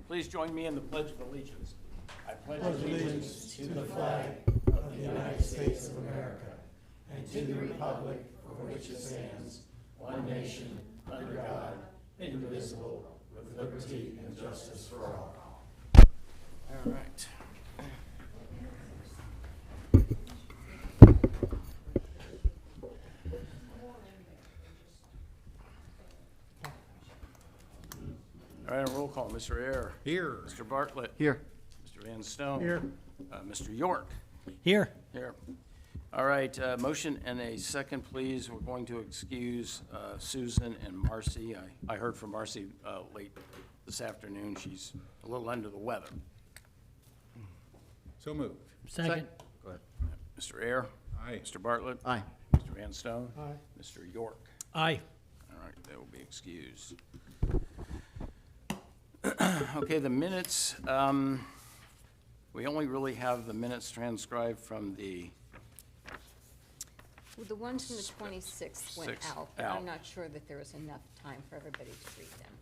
Please join me in the Pledge of Allegiance. I pledge allegiance to the flag of the United States of America and to the republic for which it stands, one nation, under God, indivisible, with liberty and justice for all. All right. All right, roll call. Mr. Ayer. Here. Mr. Bartlett. Here. Mr. Van Stone. Here. Mr. York. Here. Here. All right, motion and a second, please. We're going to excuse Susan and Marcy. I heard from Marcy late this afternoon. She's a little under the weather. So moved. Second. Go ahead. Mr. Ayer. Aye. Mr. Bartlett. Aye. Mr. Van Stone. Aye. Mr. York. Aye. All right, they will be excused. Okay, the minutes. We only really have the minutes transcribed from the, Well, the ones from the 26th went Six out, but out. I'm not sure that there was enough time for everybody to read them.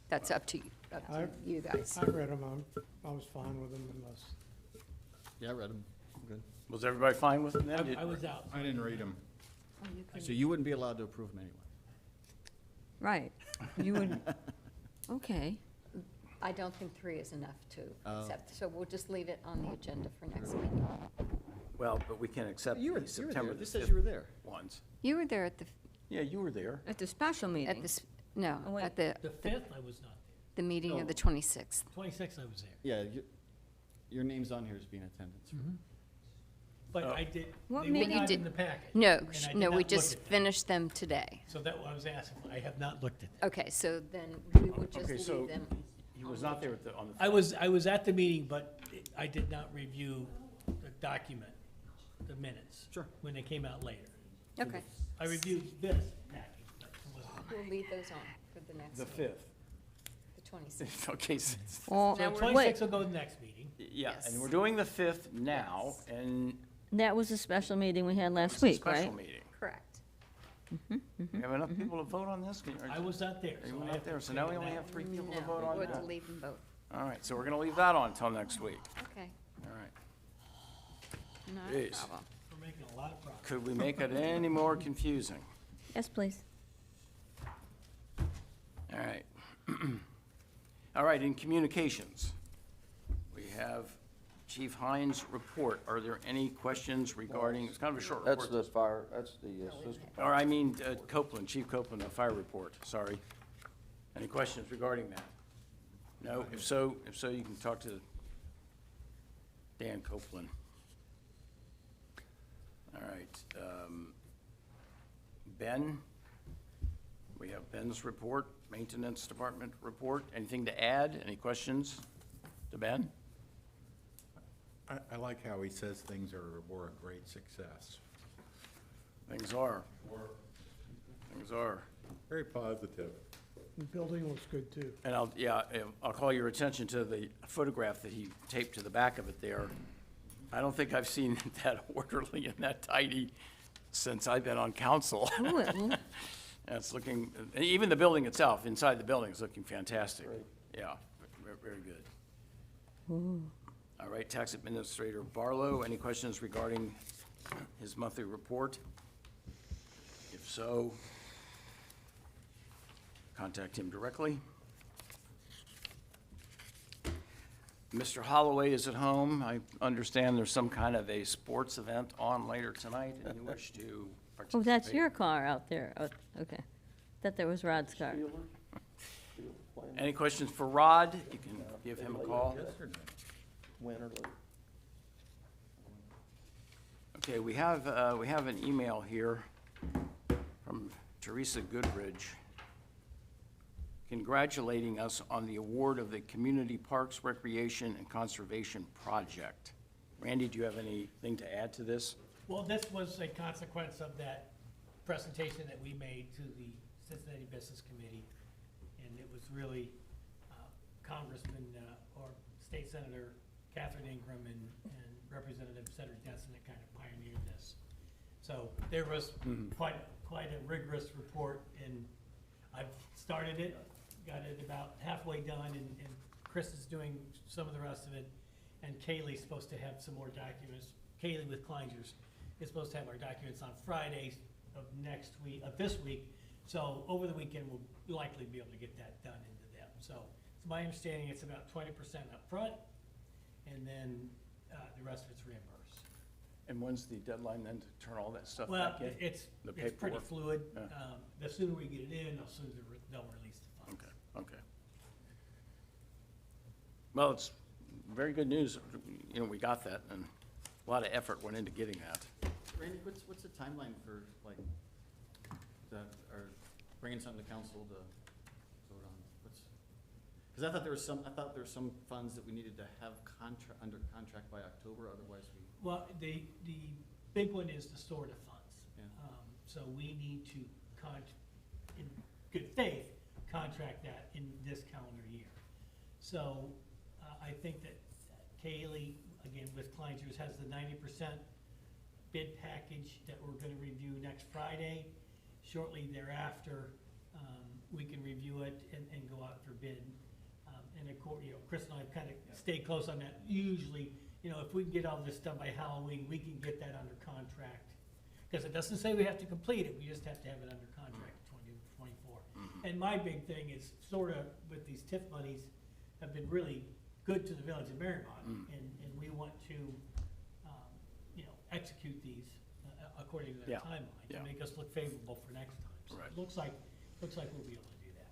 That's up to you guys. I read them, I was fine with them unless, Yeah, I read them. Good. was everybody fine with them then? I was out. I didn't read them. Oh, you can- So you wouldn't be allowed to approve them anyway? Right, you would, okay. I don't think 3 is enough to Oh. accept, so we'll just leave it on the agenda for next week. Well, but we can accept You were the there. September This the says you were 5th there. ones. You were there at the, Yeah, you were there. At the special meeting. at the, no, Oh, wait. at the, The 5th, I was not the meeting Oh. of the 26th. there. 26th, I was there. Yeah, your name's on here as being attendance. But Oh. I did, What they were meeting not did- in the packet. No, and I did no, we not just look at them. finished them today. So that I was asking, I have not looked at them. Okay, so then we would just Okay, so leave them. he was not there on the. I was at the meeting, but I did not review the document, the minutes. Sure. When they came out later. Okay, I reviewed this package, but it wasn't. we'll leave those on for the next The meeting, 5th. the 26th. Okay, Well, So we're- 26th will go to the next meeting. yeah, and Yes. we're doing the 5th now, Yes. and that was a special meeting we had it's last a week, special right? meeting. Correct. We have enough people to vote on this? I was not there. You so were I not have to there, so take now we it only back. have 3 people No, to vote we're on going to that. leave them both. All right, so we're gonna leave that on until next week. Okay, All right. not a Jeez. problem. We're making a lot of progress. Could we make it any more confusing? Yes, please. All right. All right, in communications, we have Chief Hines' report. Are there any questions regarding, it's kind of a short That's report. the fire, that's the assistant. Or I mean Copeland, Chief Copeland, the fire report, sorry. Any questions regarding that? No? If so, you can talk to Dan Copeland. All right. Ben, we have Ben's report, Maintenance Department report. Anything to add? Any questions to Ben? I like how he says things were a great success. Things are. Things are. Very positive. The building looks good, too. And I'll call your attention to the photograph that he taped to the back of it there. I don't think I've seen it that orderly and that tidy since I've been on council. Ooh, it- It's looking, even the building itself, inside the building is looking fantastic. Yeah, very good. All right, Tax Administrator Barlow, any questions regarding his monthly report? If so, contact him directly. Mr. Holloway is at home. I understand there's some kind of a sports event on later tonight, and you wish to participate. Oh, that's your car out there. Oh, okay. Thought that was Rod's car. Any questions for Rod? You can give him a call. Win or lose. Okay, we have an email here from Teresa Goodridge congratulating us on the award of the Community Parks Recreation and Conservation Project. Randy, do you have anything to add to this? Well, this was a consequence of that presentation that we made to the Cincinnati Business Committee. And it was really Congressman or State Senator Catherine Ingram and Representative Cedric Denson that kind of pioneered this. So there was quite a rigorous report, and I've started it. got it about halfway done, and Chris is doing some of the rest of it. And Kaylee's supposed to have some more documents. Kaylee with Kleinger's is supposed to have our documents on Fridays of this week. So over the weekend, we'll likely be able to get that done into them. So it's my understanding it's about 20% upfront, and then the rest of it's reimbursed. And when's the deadline then to turn all that stuff Well, back in? it's The pretty paperwork? fluid. Yeah. The sooner we get it in, the sooner they'll release the funds. Okay, okay. Well, it's very good news, you know, we got that, and a lot of effort went into getting that. Randy, what's the timeline for, like, or bringing something to council to vote on? Because I thought there was some funds that we needed to have under contract by October, otherwise we. Well, the big one is the SORTA funds. Yeah. So we need to in good faith, contract that in this calendar year. So I think that Kaylee, again, with Kleinger's, has the 90% bid package that we're gonna review next Friday. Shortly thereafter, we can review it and go out for bid. And of course, you know, Chris and I kind of stay close on that. Usually, you know, if we can get all this done by Halloween, we can get that under contract. Because it doesn't say we have to complete it, we just have to have it under contract 2024. And my big thing is sort of with these TIF monies have been really good to the village of Mariemont. And we want to, you know, execute these according to their Yeah, timeline yeah. to make us look favorable for next time. So Right. it looks like we'll be able to do that.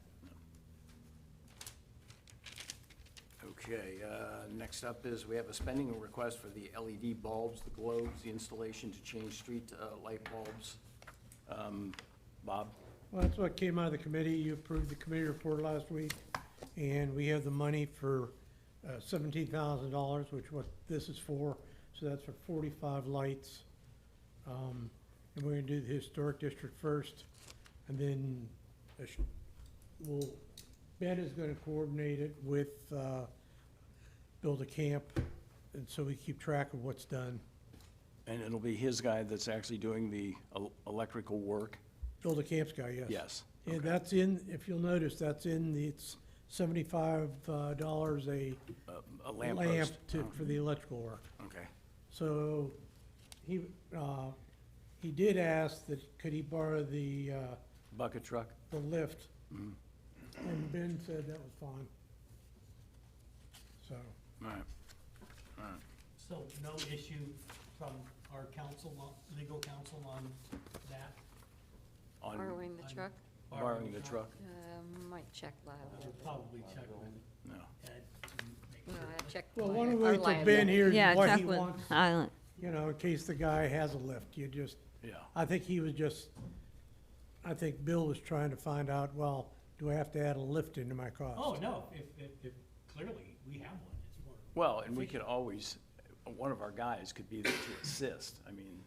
Okay, next up is we have a spending request for the LED bulbs, the globes, the installation to change street light bulbs. Bob? Well, that's what came out of the committee. You approved the committee report last week, and we have the money for $17,000, which what this is for. So that's for 45 lights. And we're gonna do the historic district first, and then Ben is gonna coordinate it with Build a Camp, and so we keep track of what's done. And it'll be his guy that's actually doing the electrical work? Build a Camp's guy, yes. Yes. And Okay. that's in, if you'll notice, that's in the, it's $75 a A lamp lamp post? to, for the electrical work. Okay, So he did ask that, could he borrow the bucket truck? lift? And Ben said that was fine. So, All right, all right. So no issue from our legal counsel on that? On Borrowing the truck? borrowing the truck? Might check We'll liability. probably check with No. Ed and make No, sure. I check. well, why our don't we wait till Ben liability. hears Yeah, what check he with wants, Highland. you know, in case the guy has a lift. You just, Yeah. I think he was just, I think Bill was trying to find out, well, do I have to add a lift into my cost? Oh, no, if clearly we have one, it's more. Well, and we could always, one of our guys could be there to assist. I mean,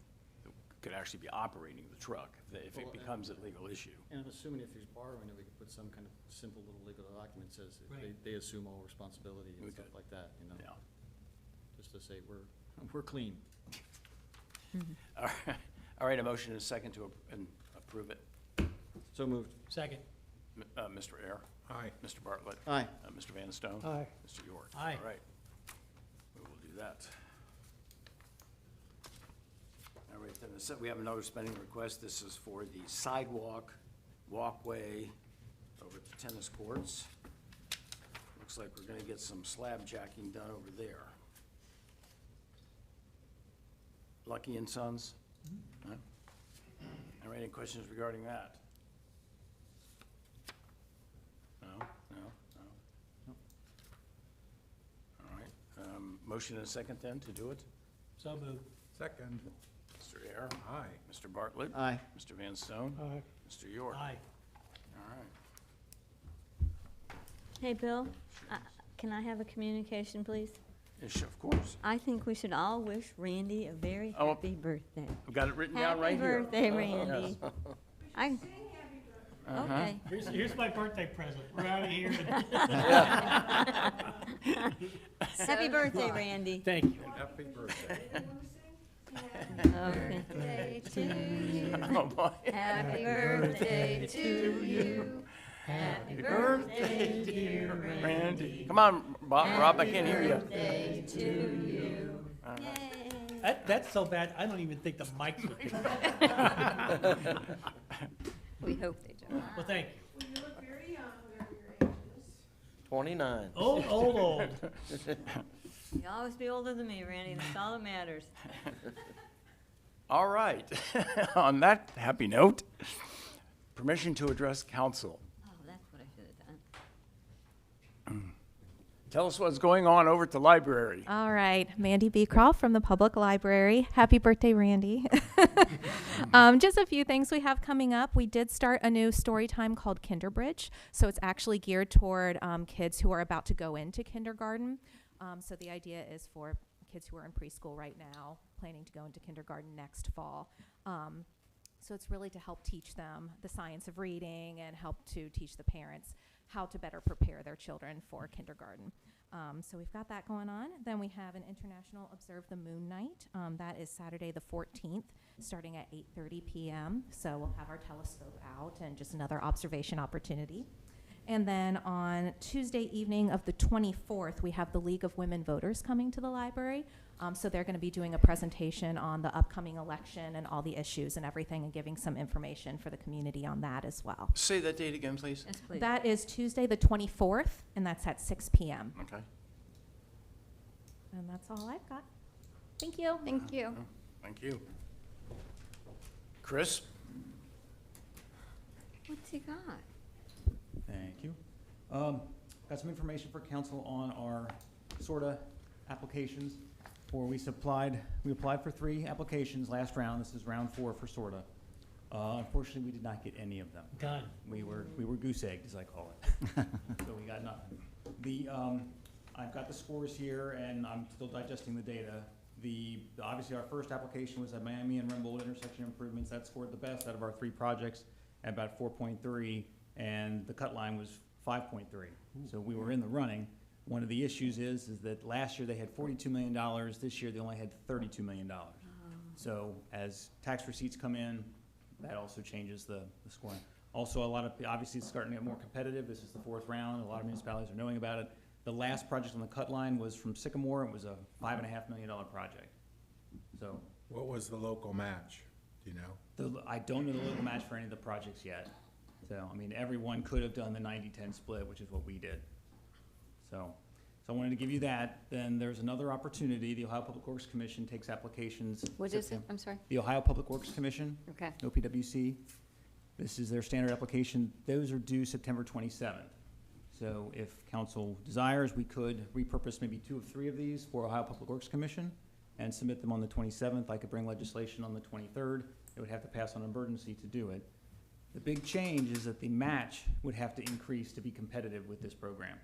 could actually be operating the truck if Well, it becomes a legal issue. And I'm assuming if he's borrowing it, we could put some kind of simple little legal document that says that Right. they assume all responsibility We and stuff could. like that, you know? Yeah. Just to say, we're clean. All right, all right, a motion and a second to approve it. So moved. Second, Mr. Air, Aye. Mr. Bartlett, Aye. Mr. Van Stone. Aye. Mr. York. Aye. All right, we will do that. All right, then, we have another spending request. This is for the sidewalk, walkway over at the tennis courts. Looks like we're gonna get some slab jacking done over there. Lucky and Sons? Huh? All right, any questions regarding that? No, no, no? All right, motion and a second then to do it? so moved. Second. Mr. Air? Aye. Mr. Bartlett? Aye. Mr. Van Stone? Aye. Mr. York? Aye. All right. Hey, Bill, can I have a communication, please? Yes, of course. I think we should all wish Randy a very Oh. happy birthday. I've got it written down right here. Happy birthday, Randy. Okay. Here's my birthday present, we're out of here. Happy birthday, Randy. Thank you. Happy birthday. Okay. Birthday to you. Oh, boy. Happy birthday to you. Happy birthday, dear Randy. Come on, Rob, I can't hear you. Birthday to you. Yay. That's so bad, I don't even think the mics would pick it up. We hope they don't. Well, thank you. Well, you look very young, whatever your age is. 29. Old. You'll always be older than me, Randy, that's all that matters. All right. On that happy note, permission to address council. Oh, that's what I should have done. Tell us what's going on over at the library. All right, Mandy Beecroft from the Public Library. Happy birthday, Randy. Just a few things we have coming up. We did start a new story time called Kinderbridge. So it's actually geared toward kids who are about to go into kindergarten. So the idea is for kids who are in preschool right now, planning to go into kindergarten next fall. So it's really to help teach them the science of reading and help to teach the parents how to better prepare their children for kindergarten. So we've got that going on. Then we have an International Observe the Moon Night. That is Saturday the 14th, starting at 8:30 p.m. So we'll have our telescope out and just another observation opportunity. And then on Tuesday evening of the 24th, we have the League of Women Voters coming to the library. So they're going to be doing a presentation on the upcoming election and all the issues and everything, and giving some information for the community on that as well. Say that date again, please. Yes, please. That is Tuesday the 24th, and that's at 6 p.m. Okay. And that's all I've got. Thank you. Thank you. Thank you. Chris? What's he got? Thank you. Got some information for council on our SORTA applications. We applied for 3 applications last round. This is round 4 for SORTA. Unfortunately, we did not get any of them. Done. We were goose-egged, as I call it. So we got nothing. I've got the scores here, and I'm still digesting the data. Obviously, our first application was at Miami and Rimbold intersection improvements. That scored the best out of our 3 projects at about 4.3, and the cut line was 5.3. So we were in the running. One of the issues is that last year they had $42 million. This year they only had $32 million. So as tax receipts come in, that also changes the scoring. Also, obviously it's starting to get more competitive. This is the 4th round. A lot of municipalities are knowing about it. The last project on the cut line was from Sycamore. It was a $5.5 million project. So What was the local match? Do you know? I don't know the local match for any of the projects yet. So, I mean, everyone could have done the 90-10 split, which is what we did. So I wanted to give you that. Then there's another opportunity. The Ohio Public Works Commission takes applications. What is it? I'm sorry. The Ohio Public Works Commission, Okay. OPWC. This is their standard application. Those are due September 27th. So if council desires, we could repurpose maybe 2 of 3 of these for Ohio Public Works Commission and submit them on the 27th. I could bring legislation on the 23rd. It would have to pass on emergency to do it. The big change is that the match would have to increase to be competitive with this program.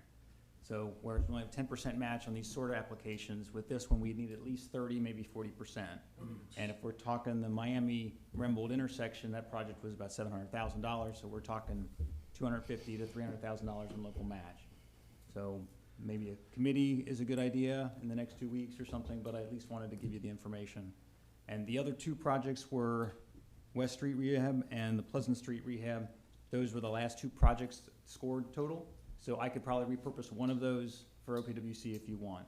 So whereas we only have 10% match on these sort of applications, with this one we'd need at least 30, maybe 40%. And if we're talking the Miami-Rimbold intersection, that project was about $700,000, so we're talking $250,000 to $300,000 in local match. So maybe a committee is a good idea in the next 2 weeks or something, but I at least wanted to give you the information. And the other 2 projects were West Street Rehab and the Pleasant Street Rehab. Those were the last 2 projects scored total. So I could probably repurpose one of those for OPWC if you want.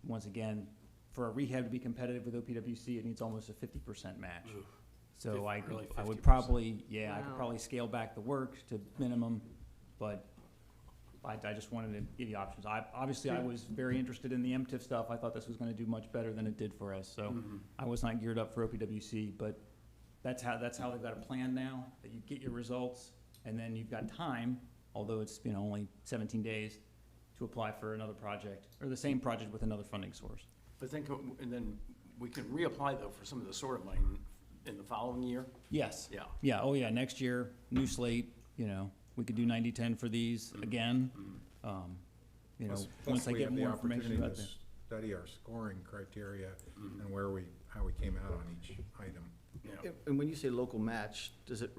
Once again, for a rehab to be competitive with OPWC, it needs almost a 50% match. So I would probably, I could probably scale back the work to minimum, but I just wanted to give you options. Obviously, I was very interested in the MTIF stuff. I thought this was gonna do much better than it did for us. So I was not geared up for OPWC, but that's how they've got a plan now, that you get your results, and then you've got time, although it's only 17 days, to apply for another project, or the same project with another funding source. But and then we can reapply though for some of the sort of money in the following year? Yes. Yeah. Yeah, oh yeah, next year, new slate, we could do 90-10 for these again. Plus Once I we get have the more information opportunity about to that. study our scoring criteria and how we came out on each item. Yeah. And when you say local match, does it,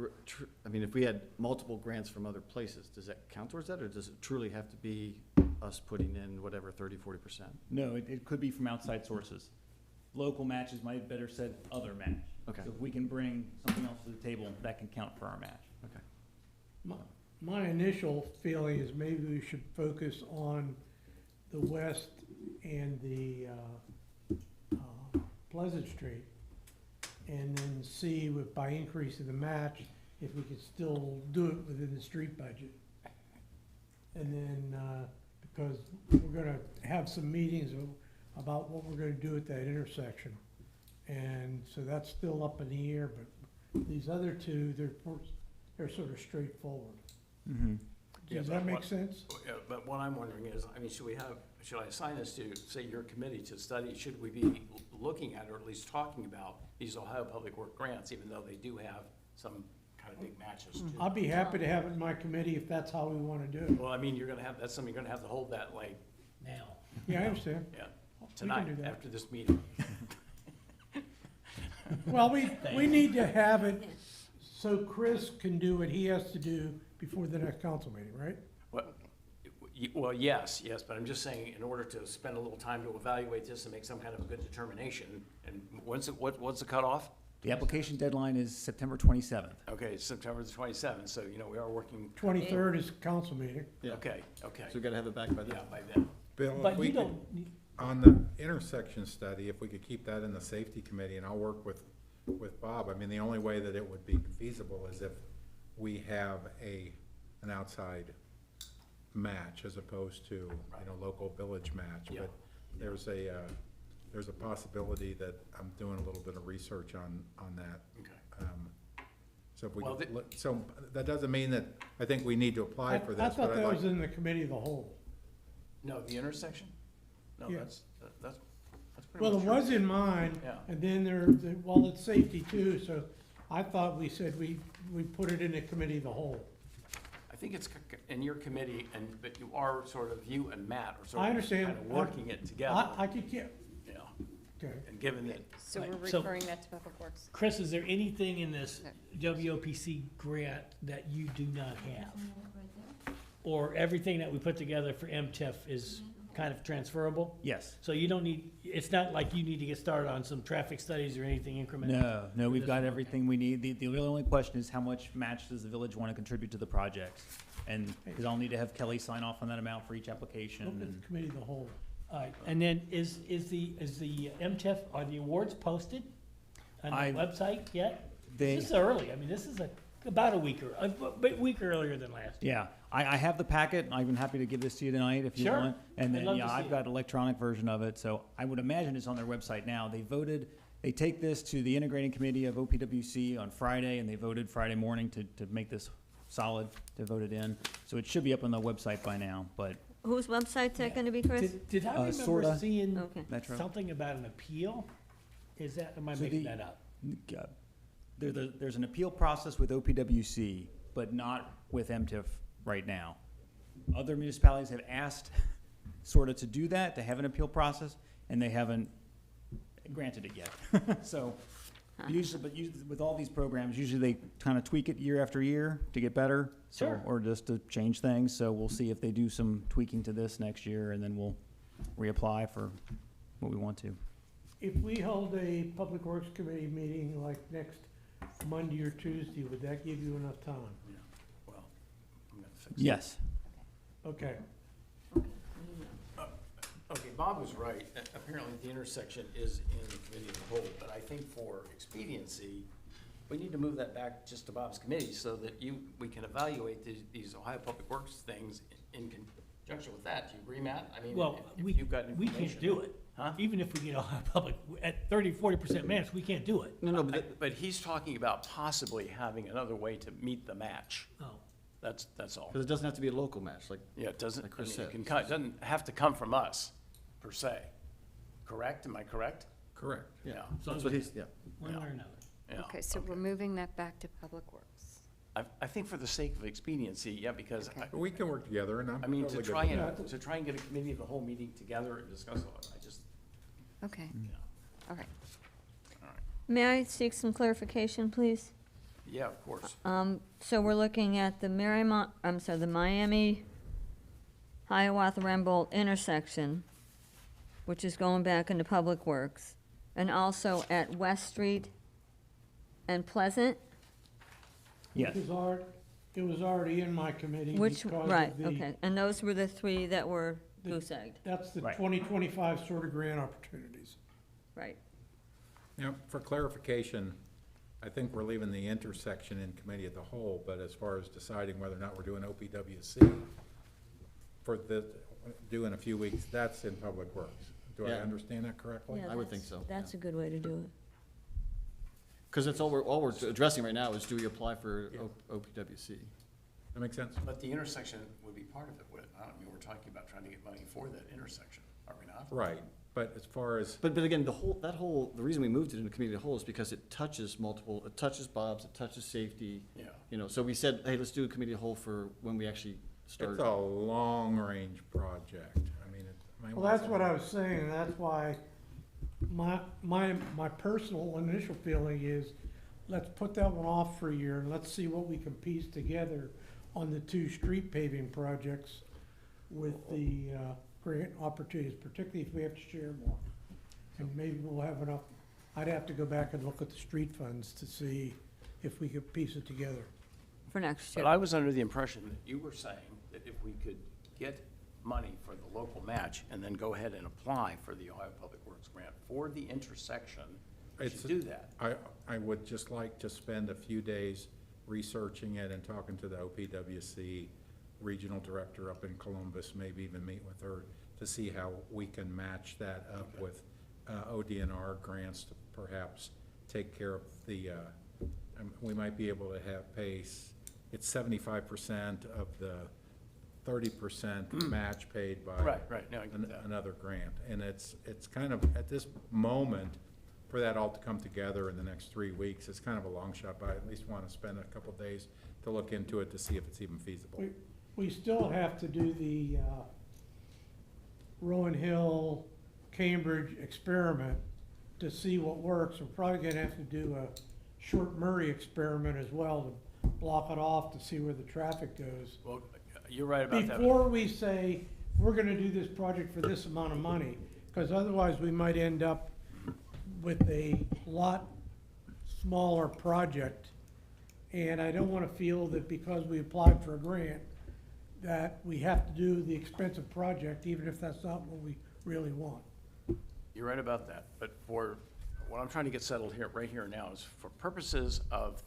if we had multiple grants from other places, does that count towards that, or does it truly have to be us putting in whatever, 30-40%? No, it could be from outside sources. Local matches might better said other match. Okay. So if we can bring something else to the table, that can count for our match. Okay. My initial feeling is maybe we should focus on the west and the Pleasant Street, and then see if by increasing the match, if we could still do it within the street budget. And then, because we're gonna have some meetings about what we're gonna do at that intersection. And so that's still up in the air, but these other two, they're sort of straightforward. Mm-hmm. Yeah, Does but that make what- sense? Yeah, but what I'm wondering is, I mean, should I assign this to, say, your committee to study? Should we be looking at, or at least talking about, these Ohio Public Work grants, even though they do have some kind of big matches too? I'll be happy to have it in my committee if that's how we wanna do it. Well, I mean, that's something you're gonna have to hold that, like, Now. Yeah, I understand. yeah, We can tonight, do that. after this meeting. Well, we need to have it so Chris can do what he has to do before the next council meeting, right? Well, yes, but I'm just saying, in order to spend a little time to evaluate this and make some kind of a good determination, and what's the cutoff? The application deadline is September 27th. Okay, September the 27th, so, we are working, 23rd is council meeting. Yeah. okay, So we gotta have it back by then. yeah, by then. Bill, if But we you could, don't, on the intersection study, if we could keep that in the safety committee, and I'll work with Bob. I mean, the only way that it would be feasible is if we have an outside match as opposed to, local village match. Yeah. But there's a possibility that I'm doing a little bit of research on that. Okay. So if we, Well, so that doesn't mean that I think we need to apply for I this, thought but I'd that like. was in the committee of the whole. No, the intersection? No, Yeah. that's pretty Well, much it true. was in mine, Yeah. and then well, it's safety too, so I thought we said we put it in the committee of the whole. I think it's in your committee, but you are sort of, you and Matt are sort I of understand. kind of working it together. I could get, Yeah, okay. and given that, So we're Right, so- referring that to Public Works. Chris, is there anything in this WOPC grant that you do not have? Or everything that we put together for MTIF is kind of transferable? Yes. So you don't need, it's not like you need to get started on some traffic studies or anything incremental? No, we've got everything we need. The really only question is how much match does the village want to contribute to the project? And, because I'll need to have Kelly sign off on that amount for each application. Look at And the committee of the whole. All right, and then is the MTIF, are the awards posted on I- the website yet? they, This is early, I mean, this is about a week earlier than last year. yeah, I have the packet. I'm happy to give this to you tonight if you Sure. want. And I'd then, love yeah, to see I've it. got electronic version of it, so I would imagine it's on their website now. They take this to the integrating committee of OPWC on Friday, and they voted Friday morning to make this solid, to vote it in. So it should be up on the website by now, but Whose website's that gonna be, Chris? Did I remember sorta. seeing Okay. Metro. something about an appeal? Is that, am I So making the- that up? There's an appeal process with OPWC, but not with MTIF right now. Other municipalities have asked sort of to do that, to have an appeal process, and they haven't granted it yet. So usually, with all these programs, usually they kind of tweak it year after year to get better. so- Sure. Or just to change things. So we'll see if they do some tweaking to this next year, and then we'll reapply for what we want to. If we hold a Public Works Committee meeting like next Monday or Tuesday, would that give you enough time? well, I'm gonna fix it. Yes. Okay. Okay, Bob was right. Apparently, the intersection is in the committee of the whole, but I think for expediency, we need to move that back just to Bob's committee so that we can evaluate these Ohio Public Works things in conjunction with that. Do you agree, Matt? I mean, Well, if you've got we information. can't do it. Huh? Even if we get a public, at 30-40% match, we can't do it. No, but But he's talking about possibly having another way to meet the match. Oh. That's all. because it doesn't have to be a local match, like, Yeah, it doesn't, Like I Chris mean, said. it doesn't have to come from us, per se. Correct? Am I correct? Correct. Yeah. So that's what he's, yeah. one way or another. Yeah. Okay, so we're moving that back to Public Works. I think for the sake of expediency, yeah, because, Okay. But we can work together, and I'm I mean, to totally good try with that. and get a committee of the whole meeting together and discuss all of it, I just, Okay, all right. May I seek some clarification, please? yeah, of course. So we're looking at the the Miami Hiawatha Ramboll intersection, which is going back into Public Works, and also at West Street and Pleasant? Yes. Because It was already in my committee Which, because right, of the, okay, and those were the three that were The- goose-egged, that's the Right. 2025 sort of grant opportunities. right? You know, for clarification, I think we're leaving the intersection in committee of the whole, but as far as deciding whether or not we're doing OPWC for the, due in a few weeks, that's in Public Works. Do I Yeah. understand that correctly? Yeah, I would that's- think so, That's a good way to do it. Because that's all we're addressing right now is do we apply for Yeah. OPWC? That makes sense? But the intersection would be part of it, would it not? I mean, we're talking about trying to get money for that intersection, are we not? Right, but as far as, But again, the reason we moved it into committee of the whole is because it touches it touches Bob's, it touches safety. Yeah. You know, so we said, hey, let's do a committee of the whole for when we actually start. it's a long-range project. I mean, it might. Well, that's what I was saying, and that's why my personal initial feeling is, let's put that one off for a year, and let's see what we can piece together on the two street paving projects with the grant opportunities, particularly if we have to share more. And maybe we'll have enough, I'd have to go back and look at the street funds to see if we could piece it together. For next But year. I was under the impression that you were saying that if we could get money for the local match and then go ahead and apply for the Ohio Public Works grant for the intersection, we It's should do that. I would just like to spend a few days researching it and talking to the OPWC regional director up in Columbus, maybe even meet with her to see how we can match that up with ODNR grants to perhaps take care of the, we might be able to it's 75% of the 30% match paid by Right, no, I get that. another grant. And it's kind of, at this moment, for that all to come together in the next 3 weeks, it's kind of a long shot, but I at least want to spend a couple of days to look into it to see if it's even feasible. We still have to do the Rowan Hill, Cambridge experiment to see what works. We're probably gonna have to do a Short Murray experiment as well to block it off to see where the traffic goes. Well, you're right about that. Before we say, we're gonna do this project for this amount of money, because otherwise we might end up with a lot smaller project. And I don't wanna feel that because we applied for a grant, that we have to do the expensive project, even if that's not what we really want. You're right about that, but for, what I'm trying to get settled here, right here and now, is for purposes of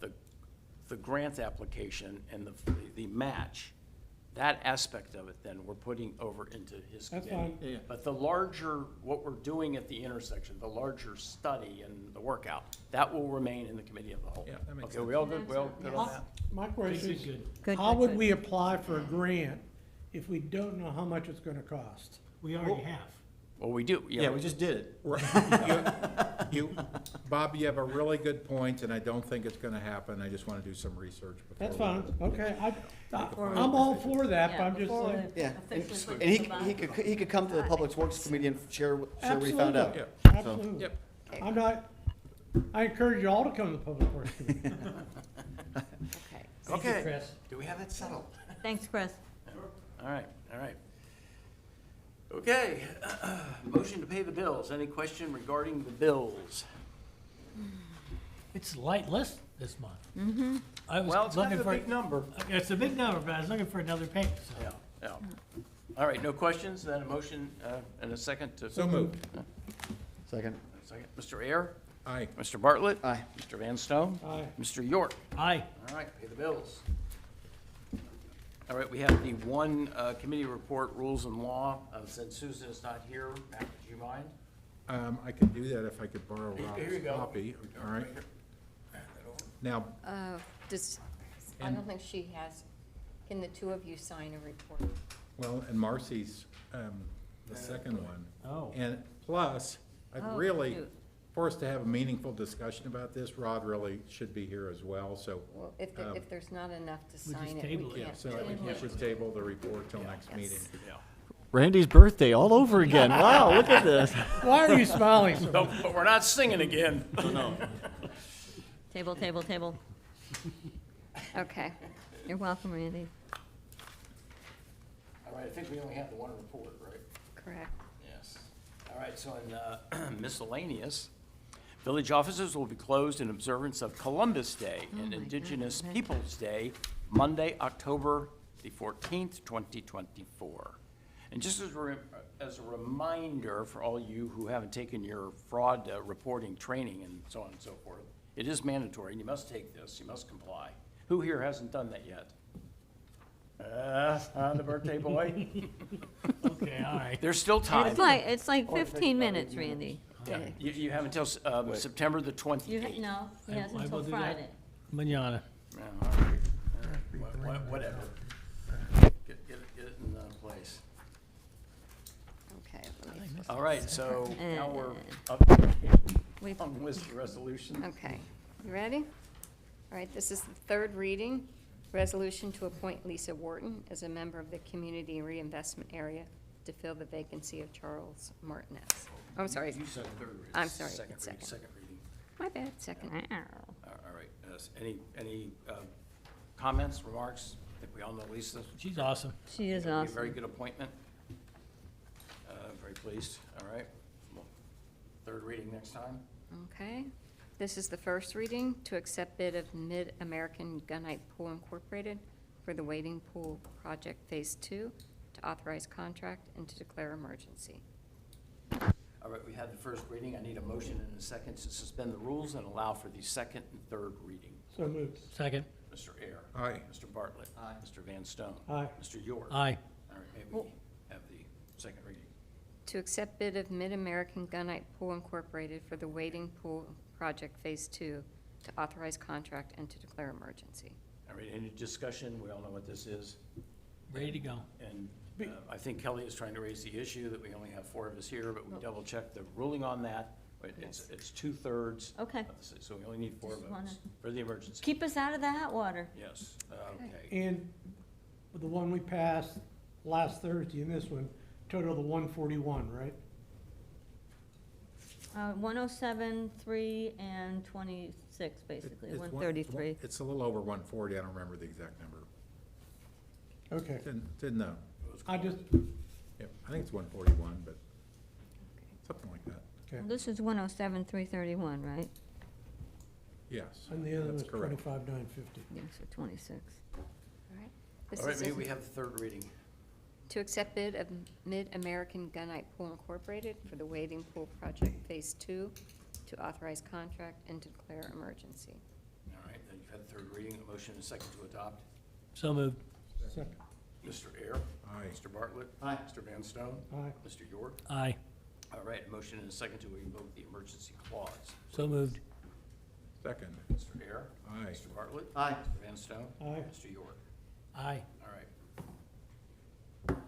the grant application and the match, that aspect of it, then, we're putting over into his That's committee. fine. Yeah. But the larger, what we're doing at the intersection, the larger study and the workout, that will remain in the committee of the whole. Yeah, that makes Okay, we all good, we all good on My- that? My question is, Good, how good, would good. we apply for a grant if we don't know how much it's gonna cost? We already have. Well, we do, Yeah, we just did it. Bob, you have a really good point, and I don't think it's gonna happen. I just wanna do some research before. That's we- fine, okay, Before we- I'm all for that, but Yeah, I'm just before like, we Yeah, officially and put he, the bond- he could come to the Public Works Committee and share what we found out. Yeah. absolutely. Yep. I'm not, I encourage you all to come to the Public Works Committee. Okay. Thank you, Okay, Chris. do we have it settled? Thanks, Chris. All right, all right. Okay, motion to pay the bills. Any question regarding the bills? It's a light list this month. Mm-hmm. I was Well, it's kind looking of a for, big number. it's a big number, but I was looking for another page, so. Yeah, yeah. All right, no questions, then a motion and a second to. So moved. Second. Second. Mr. Ayer? Aye. Mr. Bartlett? Aye. Mr. Van Stone? Aye. Mr. York? Aye. All right, pay the bills. All right, we have the one committee report, rules and law. Since Susan is not here, Matt, would you mind? I could do that if I could borrow Here you Rob's go. copy, all right? Now, Does, I And- don't think she has, can the two of you sign a report? well, and Marcy's, the second one. Oh. And plus, I'd Oh, really, shoot. for us to have a meaningful discussion about this, Rod really should be here as well, so. Well, if there's not enough to We just sign it, table we it. can't. So I think we should table the report till next meeting. Yeah. Randy's birthday all over again. Wow, look at this. Why are you smiling so No, much? but we're not singing again. Table, table, table. Okay. You're welcome, Randy. All right, I think we only have the one report, right? Correct. Yes. All right, so in miscellaneous, village offices will be closed in observance of Columbus Day and my Indigenous goodness. Peoples' Day Monday, October the 14th, 2024. And just as a reminder for all you who haven't taken your fraud reporting training and so on and so forth, it is mandatory, and you must take this, you must comply. Who here hasn't done that yet? The birthday boy? Okay, all right. There's still time. It's like 15 minutes, Randy. Yeah, you have until September the 28th. No, he has I will until do that. Friday. Manana. Yeah, all right. Whatever. Get it in place. Okay. let me flip All right, so now we're up We've- on with the resolution. Okay, you ready? All right, this is the third reading. Resolution to appoint Lisa Wharton as a member of the Community Reinvestment Area to fill the vacancy of Charles Martinez. Oh, I'm sorry, You said third reading. I'm sorry, Second it's reading, second. second reading. my bad, second. All right, any comments, remarks? I think we all know Lisa. She's awesome. She is Be a very awesome. good appointment. Very pleased, all right. Well, third reading next time. Okay, this is the first reading to accept bid of Mid-American Gunite Pool Incorporated for the Wading Pool Project Phase 2, to authorize contract and to declare emergency. All right, we have the first reading. I need a motion and a second to suspend the rules and allow for the second and third reading. So moved. Second. Mr. Air. Aye. Mr. Bartlett. Aye. Mr. Van Stone. Aye. Mr. York. Aye. All right, may we have the second reading? To accept bid of Mid-American Gunite Pool Incorporated for the Wading Pool Project Phase 2, to authorize contract and to declare emergency. All right, any discussion? We all know what this is. Ready to go. And I think Kelly is trying to raise the issue that we only have 4 of us here, but we double-checked the ruling on that. It's 2/3. Okay. So we only need 4 Just wanna- votes for the emergency. Keep us out of the hot water. Yes, okay. And the one we passed last Thursday and this one, total of the 141, right? 107, 3, and 26, basically, It's one- 133. It's a little over 140, I don't remember the exact number. Okay. Didn't know. I just, Yep, I think it's 141, but something like that. okay. This is 107, 331, right? Yes, And the other was that's correct. 25,950. Yes, so 26. All right. This All right, is may a- we have the third reading? To accept bid of Mid-American Gunite Pool Incorporated for the Wading Pool Project Phase 2, to authorize contract and to declare emergency. All right, then you've had the third reading, a motion and a second to adopt. So moved. Second. Mr. Air. Aye. Mr. Bartlett. Aye. Mr. Van Stone. Aye. Mr. York. Aye. All right, a motion and a second to invoke the emergency clause. So moved. Second. Mr. Air. Aye. Mr. Bartlett. Aye. Mr. Van Stone. Aye. Mr. York. Aye. All right.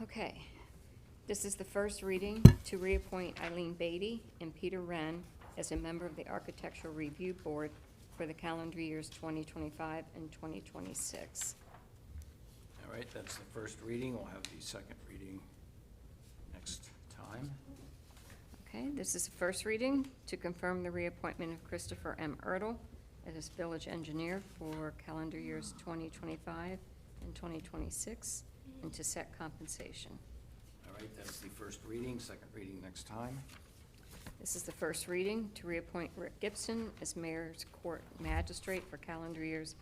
Okay. This is the first reading to reappoint Eileen Beatty and Peter Wren as a member of the Architectural Review Board for the calendar years 2025 and 2026. All right, that's the first reading. We'll have the second reading next time. Okay, this is the first reading to confirm the reappointment of Christopher M. Ertl as village engineer for calendar years 2025 and 2026, and to set compensation. All right, that's the first reading, second reading next time. This is the first reading to reappoint Rick Gibson as Mayor's Court Magistrate for calendar years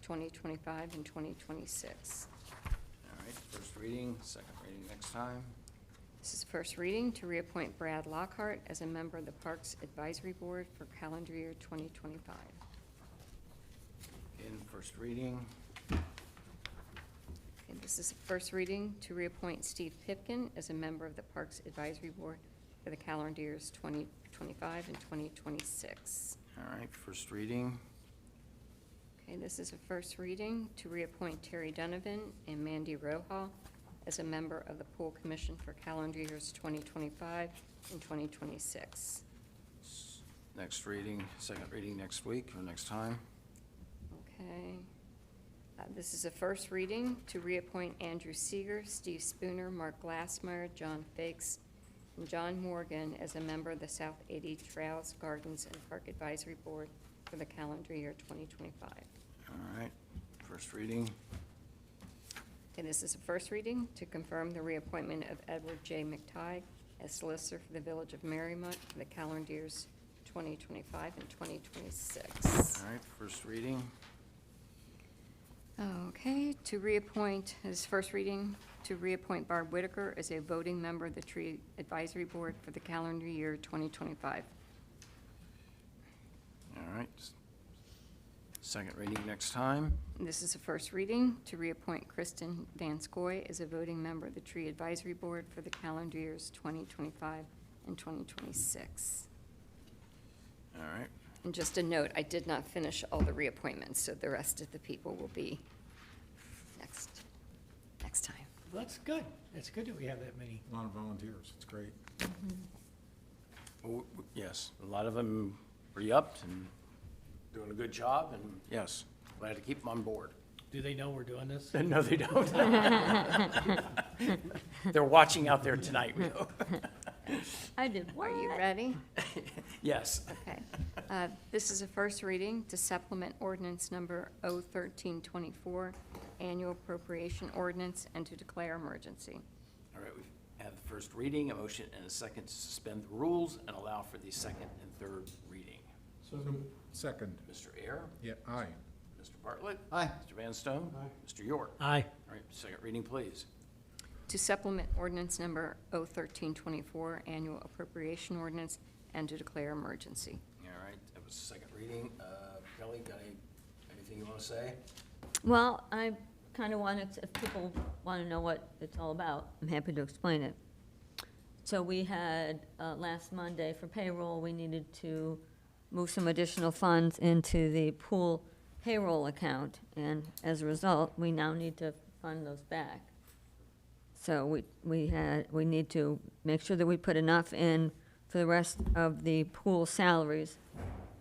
2025 and 2026. All right, first reading, second reading next time. This is the first reading to reappoint Brad Lockhart as a member of the Parks Advisory Board for calendar year 2025. In first reading. And this is the first reading to reappoint Steve Pipkin as a member of the Parks Advisory Board for the calendar years 2025 and 2026. All right, first reading. Okay, this is a first reading to reappoint Terry Donovan and Mandy Rohal as a member of the Pool Commission for calendar years 2025 and 2026. Next reading, second reading next week or next time. Okay. This is a first reading to reappoint Andrew Seeger, Steve Spooner, Mark Glassmeyer, John Fakes, and John Morgan as a member of the South 80 Trails, Gardens, and Park Advisory Board for the calendar year 2025. All right, first reading. And this is a first reading to confirm the reappointment of Edward J. McTighe as Solicitor for the Village of Mariemont for the calendar years 2025 and 2026. All right, first reading. Okay, to reappoint, this first reading, to reappoint Barb Whitaker as a voting member of the Tree Advisory Board for the calendar year 2025. All right. Second reading next time. This is a first reading, to reappoint Kristen Van Scoy as a voting member of the Tree Advisory Board for the calendar years 2025 and 2026. All right. And just a note, I did not finish all the reappointments, so the rest of the people will be next time. Well, that's good. It's good that we have that many. A lot of volunteers, it's great. Well, yes, a lot of them re-upped and doing a good job, and yes, glad to keep them on board. Do they know we're doing this? No, they don't. They're watching out there tonight, we hope. I did Are you ready? Yes. Okay. This is a first reading to supplement ordinance number 01324, annual appropriation ordinance, and to declare emergency. All right, we have the first reading, a motion and a second to suspend the rules and allow for the second and third reading. So moved. Second, Mr. Ayer, yeah, aye. Mr. Bartlett, Aye. Mr. Van Stone, Aye. Mr. York. Aye. All right, second reading, please. To supplement ordinance number 01324, annual appropriation ordinance, and to declare emergency. All right, that was the second reading. Kelly, got anything you want to say? Well, I kind of wanted, if people want to know what it's all about, I'm happy to explain it. So we had, last Monday for payroll, we needed to move some additional funds into the pool payroll account, and as a result, we now need to fund those back. So we need to make sure that we put enough in for the rest of the pool salaries,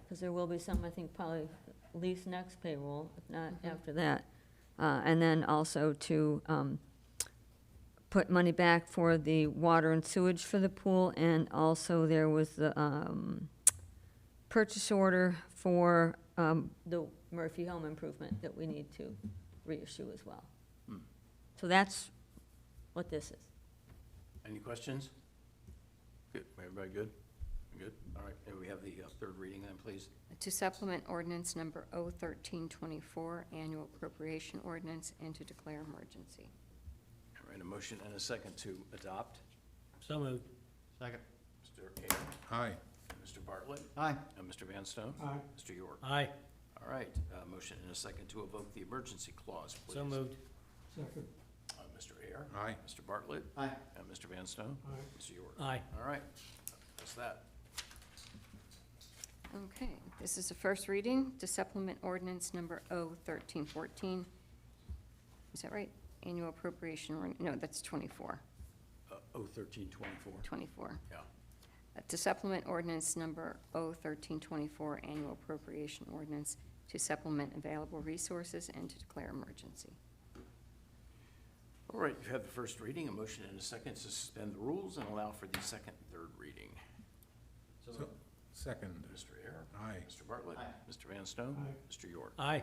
because there will be some, I think, probably at least next payroll, if not after that. And then also to put money back for the water and sewage for the pool, and also there was the purchase order for the Murphy home improvement that we need to reissue as well. So that's what this is. Any questions? Good, everybody good? Good, all right, and we have the third reading then, please. To supplement ordinance number 01324, annual appropriation ordinance, and to declare emergency. All right, a motion and a second to adopt. So moved. Second. Mr. Ayer, Aye. Mr. Bartlett, Aye. and Mr. Van Stone. Aye. Mr. York. Aye. All right, motion and a second to evoke the emergency clause, please. So moved. Second. Mr. Ayer. Aye. Mr. Bartlett. Aye. And Mr. Van Stone. Aye. Mr. York. Aye. All right, that's that. Okay, this is the first reading to supplement ordinance number 01314. Is that right? Annual appropriation, no, that's 24. 01324. 24. Yeah. To supplement ordinance number 01324, annual appropriation ordinance, to supplement available resources and to declare emergency. All right, you've had the first reading, a motion and a second to suspend the rules and allow for the second and third reading. So, second, Mr. Ayer. aye. Mr. Bartlett. Aye. Mr. Van Stone. Aye. Mr. York. Aye.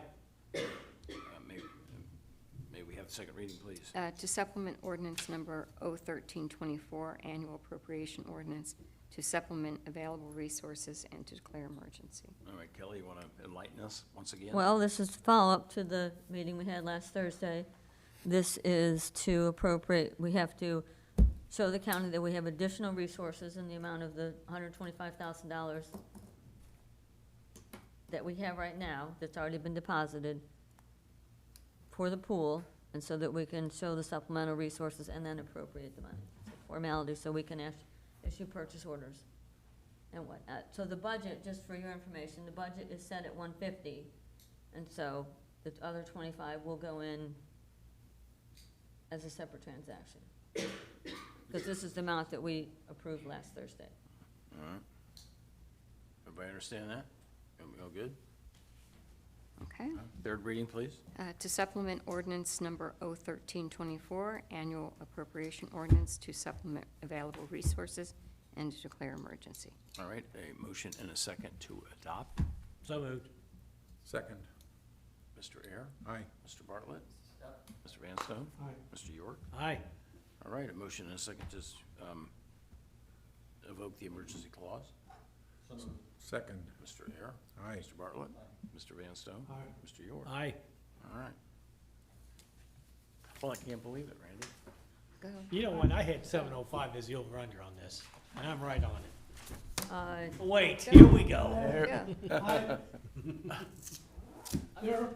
May we have the second reading, please? To supplement ordinance number 01324, annual appropriation ordinance, to supplement available resources and to declare emergency. All right, Kelly, you want to enlighten us once again? Well, this is follow-up to the meeting we had last Thursday. This is to appropriate, we have to show the county that we have additional resources in the amount of the $125,000 that we have right now, that's already been deposited for the pool, and so that we can show the supplemental resources and then appropriate the money. It's a formality, so we can issue purchase orders and whatnot. So the budget, just for your information, the budget is set at 150, and so the other 25 will go in as a separate transaction. Because this is the amount that we approved last Thursday. All right. Everybody understand that? We all good? Okay. Third reading, please. To supplement ordinance number 01324, annual appropriation ordinance, to supplement available resources and to declare emergency. All right, a motion and a second to adopt. So moved. Second, Mr. Ayer. aye. Mr. Bartlett. Mr. Van Stone. Aye. Mr. York. Aye. All right, a motion and a second to evoke the emergency clause. Second, Mr. Ayer. aye. Mr. Bartlett. Mr. Van Stone. Aye. Mr. York. Aye. All right. Well, I can't believe it, Randy. Go. You know, when I hit 7:05 is the over-under on this, and I'm right on it. Wait, Go. here we go. Go. There,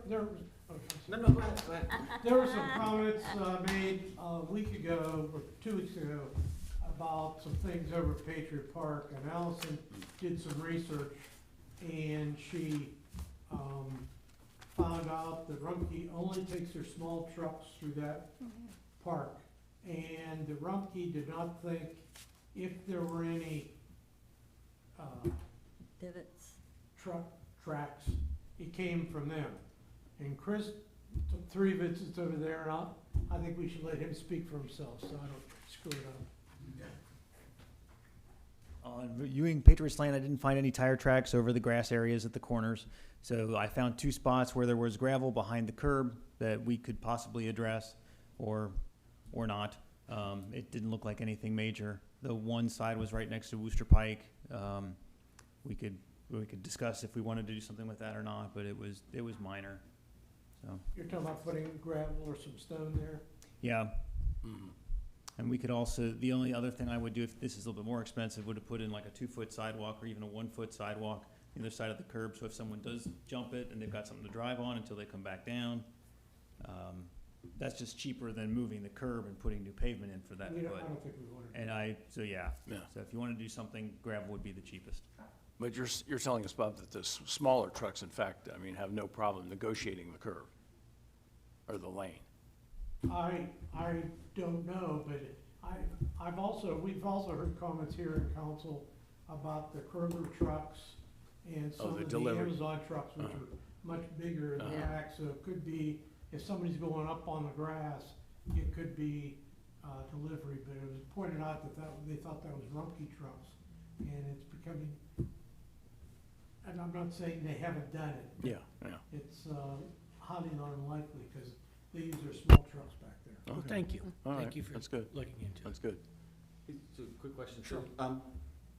No, go ahead, go ahead. there were some comments made a week ago, or 2 weeks ago, about some things over at Patriot Park, and Allison did some research, and she found out that Rumpke only takes their small trucks through that park. And the Rumpke did not think if there were any Divots. tracks, it came from them. And Chris took 3 visits over there, and I think we should let him speak for himself, so I don't screw it up. On viewing Patriots Lane, I didn't find any tire tracks over the grass areas at the corners. So I found 2 spots where there was gravel behind the curb that we could possibly address or not. It didn't look like anything major. The one side was right next to Wooster Pike. We could discuss if we wanted to do something with that or not, but it was minor. So, You're talking about putting gravel or some stone there? yeah. Mhm. And we could also, the only other thing I would do, if this is a little bit more expensive, would have put in like a 2-foot sidewalk or even a 1-foot sidewalk on the other side of the curb. So if someone does jump it and they've got something to drive on until they come back down, that's just cheaper than moving the curb and putting new pavement in for that I foot. don't think we want to. And yeah. Yeah. So if you want to do something, gravel would be the cheapest. But you're telling us, Bob, that the smaller trucks, in fact, I mean, have no problem negotiating the curve or the lane. I don't know, but we've also heard comments here in council about the Kroger trucks and Oh, some the of the delivery. Amazon trucks, which are much bigger in the Uh-huh. back, so it could be, if somebody's going up on the grass, it could be, delivery, but it was pointed out that they thought that was Rumpke trucks, and it's becoming, and I'm not saying they haven't done it. but Yeah. It's, highly unlikely, because they use their small trucks back there. Well, Okay. thank you. All right, Thank you for that's good. looking into it. That's good. So, quick question. Sure.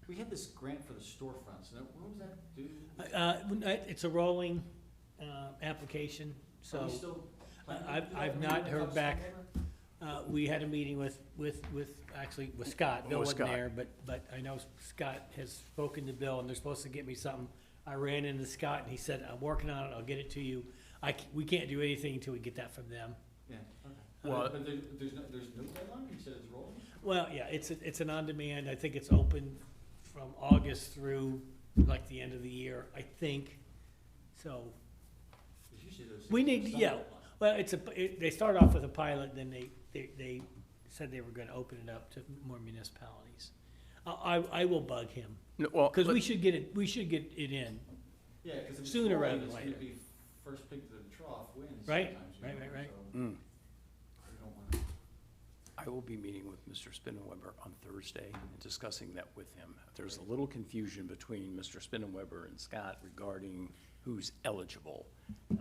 We had this grant for the storefronts, and when was that due? It's a rolling application, Are so we still planning to do that? I've Are we not gonna heard have back. stormwater? We had a meeting with Scott. Bill With wasn't Scott. there, but I know Scott has spoken to Bill, and they're supposed to get me something. I ran into Scott, and he said, I'm working on it, I'll get it to you. We can't do anything until we get that from them. Yeah, okay. Well- But there's no deadline, you said it's rolling? Well, yeah, it's an on-demand, I think it's open from August through like the end of the year, I think, so. 'Cause usually there's We need, some yeah, deadline. well, they start off with a pilot, then they said they were gonna open it up to more municipalities. I will bug him, No, well, cause we should get it in, Yeah, 'cause if it's sooner rolling, rather than it's gonna later. be first pig to the trough wins Right, sometimes, you right, know, right. so Mm. we don't wanna- I will be meeting with Mr. Spinnenweber on Thursday and discussing that with him. There's a little confusion between Mr. Spinnenweber and Scott regarding who's eligible.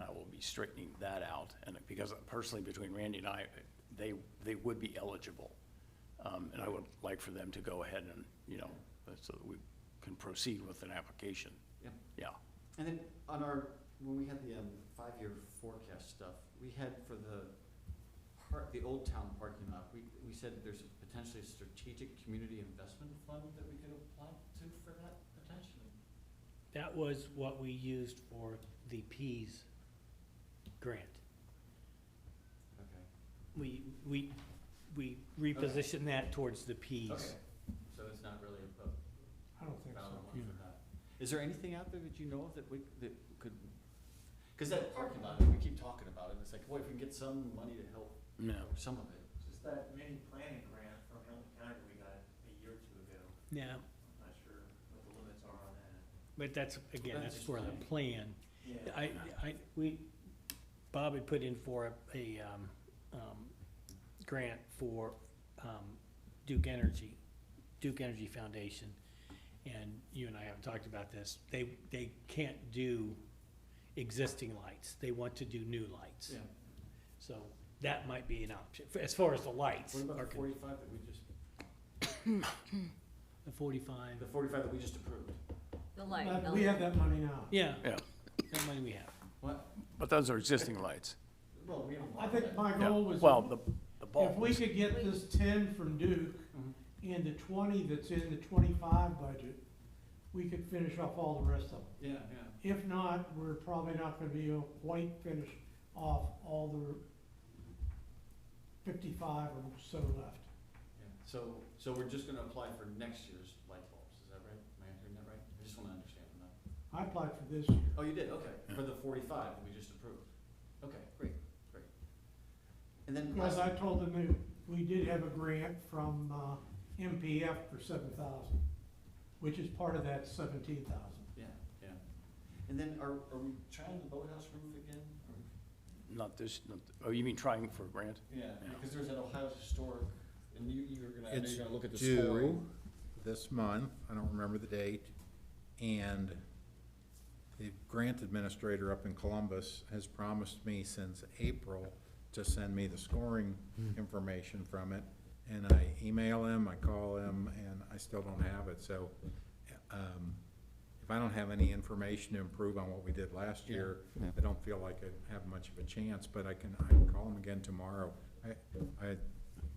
I will be straightening that out, and because personally, between Randy and I, they would be eligible. And I would like for them to go ahead and, so that we can proceed with an application. Yeah. Yeah. And then when we had the 5-year forecast stuff, we had for the Old Town parking lot, we said there's potentially a strategic community investment fund that we could apply to for that potentially. That was what we used for the Pease grant. Okay. We repositioned that towards the Pease. Okay, so it's not really a I don't think valid so. one for that. Is there anything out there that you know of that could, because that parking lot, we keep talking about it, it's like, boy, if we can get some money to help, No. some of it. Just that mini planning grant from Hamilton County we got a year or 2 ago. Yeah, I'm not sure what the limits are on that. but that's, again, That's that's just for the plan. Yeah. Bob had put in for a grant for Duke Energy Foundation, and you and I haven't talked about this. They can't do existing lights. They want to do new lights. Yeah. So that might be an option, as far as the lights. What about are the con- 45 that we just, The 45, the 45 that we just approved? The light. We have that money now. yeah, Yeah. that money we have. What? But those are existing lights. Well, we haven't. I think my Yeah. goal was, Well, the bulk. if we was- could get this 10 from Duke Mhm. and the 20 that's in the 25 budget, we could finish off all the rest of them. Yeah, yeah. If not, we're probably not gonna be able to quite finish off all the 55 or so left. Yeah. So we're just gonna apply for next year's light bulbs, is that right? Am I hearing that right? I just wanna understand on that. I applied for this year. Oh, you did, okay, for the 45 that we just approved. Okay, great, great. And then. Because I told them that we did have a grant from, MPF for 7,000, which is part of that 17,000. Yeah, yeah. And then are we trying the boathouse roof again? Not this, oh, you mean trying for a grant? Yeah, because there's that Ohio Historic, and you were gonna, I know It's you're gonna look at the scoring. due this month, I don't remember the date, and the grant administrator up in Columbus has promised me since April to send me the scoring information from it, and I email him, I call him, and I still don't have it, so, if I don't have any information to improve on what we did last Yeah, year, yeah. I don't feel like I have much of a chance, but I can call him again tomorrow. I'm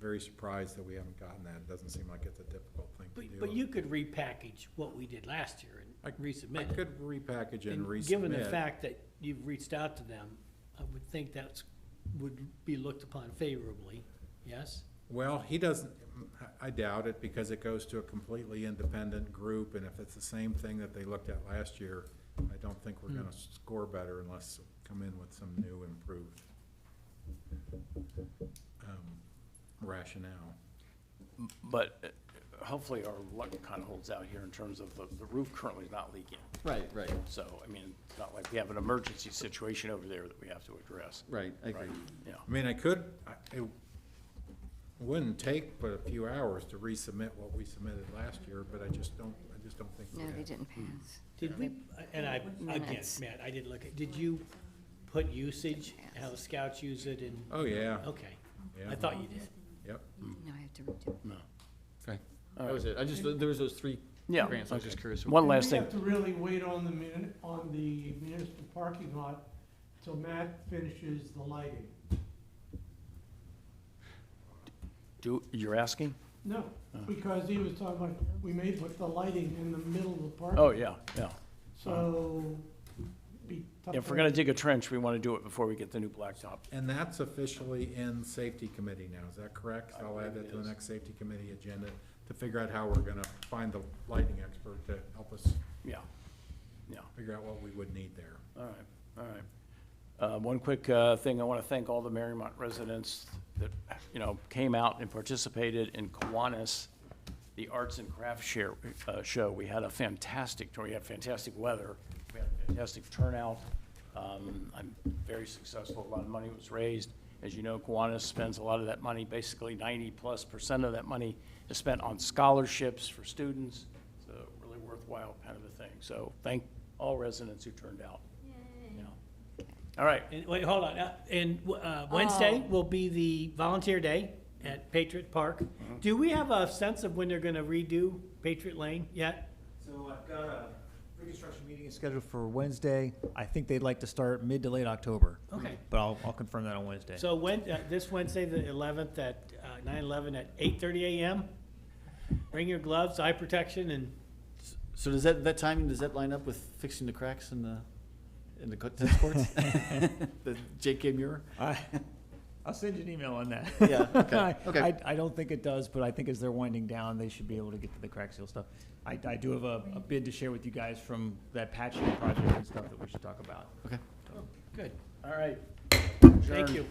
very surprised that we haven't gotten that. It doesn't seem like it's a difficult thing to do. But you could repackage what we did last year and I resubmit it. could repackage and And resubmit. given the fact that you've reached out to them, I would think that's, would be looked upon favorably, yes? Well, he doesn't, I doubt it, because it goes to a completely independent group, and if it's the same thing that they looked at last year, I don't think we're gonna score better unless come in with some new improved rationale. But hopefully our luck kind of holds out here in terms of the roof currently is not leaking. Right, right, So, I mean, it's not like we have an emergency situation over there that we have to address. right, I agree. Right, yeah. I mean, it wouldn't take but a few hours to resubmit what we submitted last year, but I just don't think we No, have. they didn't pass. Did we, and I, again, Minutes. Matt, I didn't look at, did you put usage, how the scouts use it and? Oh, yeah, Okay, yeah. I thought you did. Yep. No, I have to redo it. No. Okay, All that was it. I just, there was those three Yeah, grants, I was just okay. curious. One last We thing. have to really wait on the municipal parking lot till Matt finishes the lighting. You're asking? No, because he was talking about, we may put the lighting in the middle of the parking. Oh, yeah, yeah. So, be tough. If we're gonna dig a trench, we wanna do it before we get the new blacktop. And that's officially in safety committee now, is that correct? I I'll add believe that it to the is. next safety committee agenda to figure out how we're gonna find the lighting expert to help us Yeah, yeah. figure out what we would need there. All right, all right. One quick thing, I want to thank all the Mariemont residents that, came out and participated in Kiwanis, the Arts and Crafts show. We had fantastic weather, we had a fantastic turnout. I'm very successful, a lot of money was raised. As you know, Kiwanis spends a lot of that money, basically 90+% of that money is spent on scholarships for students. It's a really worthwhile kind of a thing. So thank all residents who turned out. Yeah. All right, And wait, hold on, and Wednesday Oh. will be the volunteer day at Patriot Park. Do we have a sense of when they're gonna redo Patriot Lane yet? So I've got a pre-construction meeting scheduled for Wednesday. I think they'd like to start mid to late October. Okay. But I'll confirm that on Wednesday. So this Wednesday, the 11th at 9/11 at 8:30 a.m. Bring your gloves, eye protection, and So does that timing, does that line up with fixing the cracks in the tennis courts? The JK Muir? I'll send you an email on that. Yeah, okay, okay. I don't think it does, but I think as they're winding down, they should be able to get to the crack seal stuff. I do have a bid to share with you guys from that patching project and stuff that we should talk about. Okay. good. All right. Adjourned. Thank you.